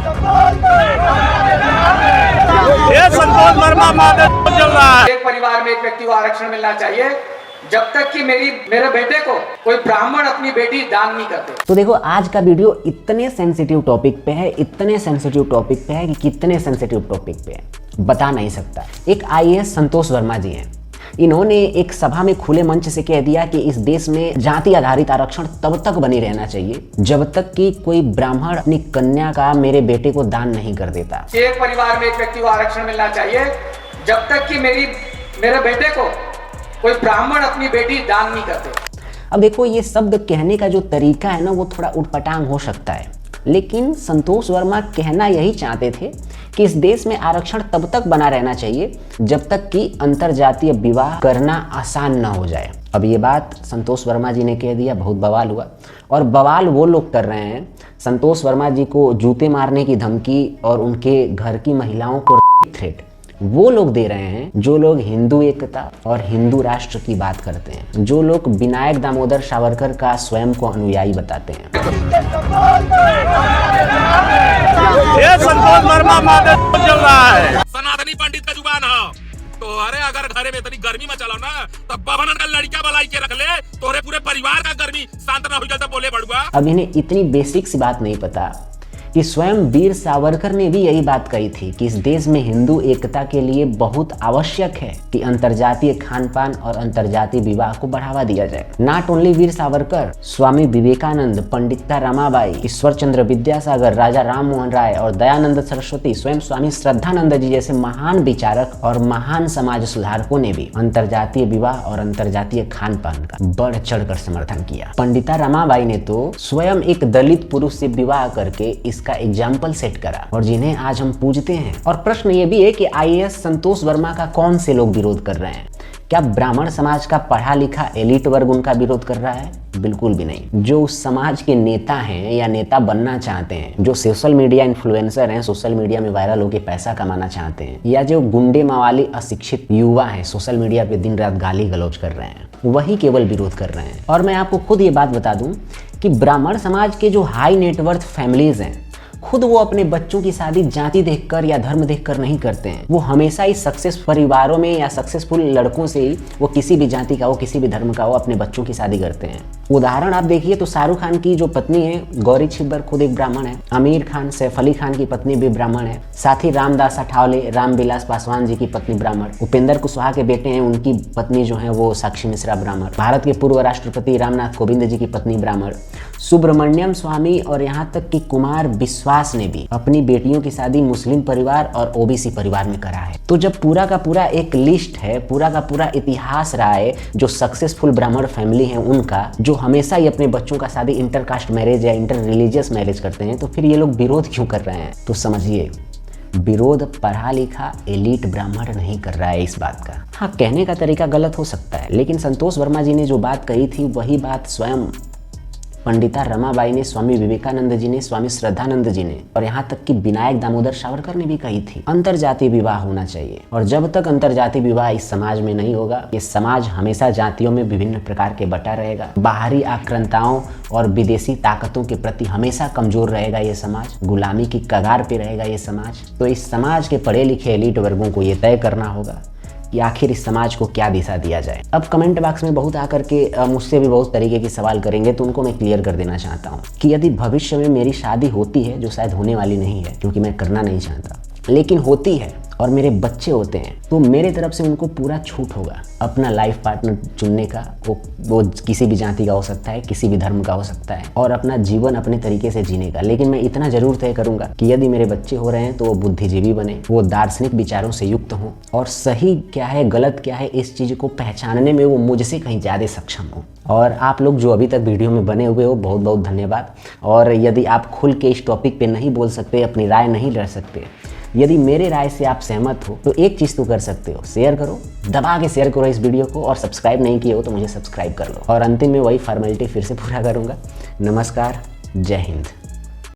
ये संतोष वर्मा मादक चल रहा है। एक परिवार में एक व्यक्ति को आरक्षण मिलना चाहिए जब तक कि मेरे बेटे को कोई ब्राह्मण अपनी बेटी दान नहीं करते। तो देखो, आज का वीडियो इतने सेंसिटिव टॉपिक पे है, इतने सेंसिटिव टॉपिक पे है कि कितने सेंसिटिव टॉपिक पे है बता नहीं सकता। एक आईएएस संतोष वर्मा जी हैं, इन्होंने एक सभा में खुले मंच से कह दिया कि इस देश में जाति आधारित आरक्षण तब तक बनी रहना चाहिए जब तक कि कोई ब्राह्मण अपनी कन्या का मेरे बेटे को दान नहीं कर देता। एक परिवार में एक व्यक्ति को आरक्षण मिलना चाहिए जब तक कि मेरे बेटे को कोई ब्राह्मण अपनी बेटी दान नहीं करते। अब देखो, ये शब्द कहने का जो तरीका है ना, वो थोड़ा उटपटांग हो सकता है, लेकिन संतोष वर्मा कहना यही चाहते थे कि इस देश में आरक्षण तब तक बना रहना चाहिए जब तक कि अंतरजातीय विवाह करना आसान ना हो जाए। अब ये बात संतोष वर्मा जी ने कह दिया, बहुत बवाल हुआ। और बवाल वो लोग कर रहे हैं, संतोष वर्मा जी को जूते मारने की धमकी और उनके घर की महिलाओं को थ्रेट वो लोग दे रहे हैं जो लोग हिंदू एकता और हिंदू राष्ट्र की बात करते हैं, जो लोग विनायक दामोदर सावरकर का स्वयं को अनुयायी बताते हैं। ये संतोष वर्मा मादक चल रहा है। सनातनी पंडित का जुबान है तो अरे अगर घरे में इतनी गर्मी में चलाओ ना तब बाबा का लड़का बलाई के रख ले, तोरे पूरे परिवार का गर्मी शांत ना हो जाता बोले बड़ुआ। अब इन्हें इतनी बेसिक सी बात नहीं पता कि स्वयं वीर सावरकर ने भी यही बात कही थी कि इस देश में हिंदू एकता के लिए बहुत आवश्यक है कि अंतरजातीय खान पान और अंतरजातीय विवाह को बढ़ावा दिया जाए। नॉट ओनली वीर सावरकर, स्वामी विवेकानंद, पंडिता रमाबाई, ईश्वर चंद्र विद्यासागर, राजा राम मोहन राय और दयानंद सरस्वती, स्वयं स्वामी श्रद्धानंद जी जैसे महान विचारक और महान समाज सुधारकों ने भी अंतरजातीय विवाह और अंतरजातीय खान पान का बढ़ चढ़ कर समर्थन किया। पंडिता रमाबाई ने तो स्वयं एक दलित पुरुष से विवाह करके का एग्जाम्पल सेट करा और जिन्हें आज हम पूजते हैं। और प्रश्न ये भी है कि आईएएस संतोष वर्मा का कौन से लोग विरोध कर रहे हैं? क्या ब्राह्मण समाज का पढ़ा लिखा एलिट वर्ग उनका विरोध कर रहा है? बिल्कुल भी नहीं। जो उस समाज के नेता हैं या नेता बनना चाहते हैं, जो सोशल मीडिया इन्फ्लुएंसर हैं, सोशल मीडिया में वायरल होकर पैसा कमाना चाहते हैं, या जो गुंडे मवाली अशिक्षित युवा हैं, सोशल मीडिया पे दिन रात गाली गलौज कर रहे हैं, वही केवल विरोध कर रहे हैं। और मैं आपको खुद ये बात बता दूं कि ब्राह्मण समाज के जो हाई नेटवर्थ फैमिलीज हैं, खुद वो अपने बच्चों की शादी जाति देखकर या धर्म देखकर नहीं करते हैं। वो हमेशा ही सक्सेस परिवारों में या सक्सेसफुल लड़कों से ही, वो किसी भी जाति का हो, किसी भी धर्म का हो, अपने बच्चों की शादी करते हैं। उदाहरण आप देखिए तो शाहरुख खान की जो पत्नी है गौरी छिब्बर खुद एक ब्राह्मण है, आमिर खान, सैफ अली खान की पत्नी भी ब्राह्मण है, साथ ही रामदास अठावले, रामविलास पासवान जी की पत्नी ब्राह्मण, उपेंद्र कुशवाहा के बेटे हैं, उनकी पत्नी जो है वो साक्षी मिश्रा ब्राह्मण, भारत के पूर्व राष्ट्रपति रामनाथ कोविंद जी की पत्नी ब्राह्मण, सुब्रमण्यम स्वामी और यहाँ तक कि कुमार विश्वास ने भी अपनी बेटियों की शादी मुस्लिम परिवार और ओबीसी परिवार में करा है। तो जब पूरा का पूरा एक लिस्ट है, पूरा का पूरा इतिहास रहा है जो सक्सेसफुल ब्राह्मण फैमिली है उनका, जो हमेशा ही अपने बच्चों का शादी इंटरकास्ट मैरिज या इंटर रिलीजियस मैरिज करते हैं, तो फिर ये लोग विरोध क्यों कर रहे हैं? तो समझिए, विरोध पढ़ा लिखा एलिट ब्राह्मण नहीं कर रहा है इस बात का। हाँ, कहने का तरीका गलत हो सकता है, लेकिन संतोष वर्मा जी ने जो बात कही थी वही बात स्वयं पंडिता रमाबाई ने, स्वामी विवेकानंद जी ने, स्वामी श्रद्धानंद जी ने और यहाँ तक कि विनायक दामोदर सावरकर ने भी कही थी। अंतरजातीय विवाह होना चाहिए, और जब तक अंतरजातीय विवाह इस समाज में नहीं होगा, ये समाज हमेशा जातियों में विभिन्न प्रकार के बटा रहेगा, बाहरी आक्रांताओं और विदेशी ताकतों के प्रति हमेशा कमजोर रहेगा ये समाज, गुलामी की कगार पे रहेगा ये समाज। तो इस समाज के पढ़े लिखे एलिट वर्गों को ये तय करना होगा कि आखिर इस समाज को क्या दिशा दिया जाए। अब कमेंट बॉक्स में बहुत आकर के मुझसे भी बहुत तरीके के सवाल करेंगे, तो उनको मैं क्लियर कर देना चाहता हूँ कि यदि भविष्य में मेरी शादी होती है, जो शायद होने वाली नहीं है क्योंकि मैं करना नहीं चाहता, लेकिन होती है और मेरे बच्चे होते हैं, तो मेरे तरफ से उनको पूरा छूट होगा अपना लाइफ पार्टनर चुनने का। वो किसी भी जाति का हो सकता है, किसी भी धर्म का हो सकता है, और अपना जीवन अपने तरीके से जीने का। लेकिन मैं इतना जरूर तय करूंगा कि यदि मेरे बच्चे हो रहे हैं तो वो बुद्धिजीवी बने, वो दार्शनिक विचारों से युक्त हों, और सही क्या है गलत क्या है इस चीज को पहचानने में वो मुझसे कहीं ज्यादा सक्षम हो। और आप लोग जो अभी तक वीडियो में बने हुए हो, बहुत बहुत धन्यवाद। और यदि आप खुल के इस टॉपिक पे नहीं बोल सकते, अपनी राय नहीं रख सकते, यदि मेरे राय से आप सहमत हो, तो एक चीज़ तो कर सकते हो, शेयर करो, दबा के शेयर करो इस वीडियो को, और सब्सक्राइब नहीं किए हो तो मुझे सब्सक्राइब कर लो। और अंतिम में वही फॉर्मेलिटी फिर से पूरा करूँगा। नमस्कार, जय हिंद।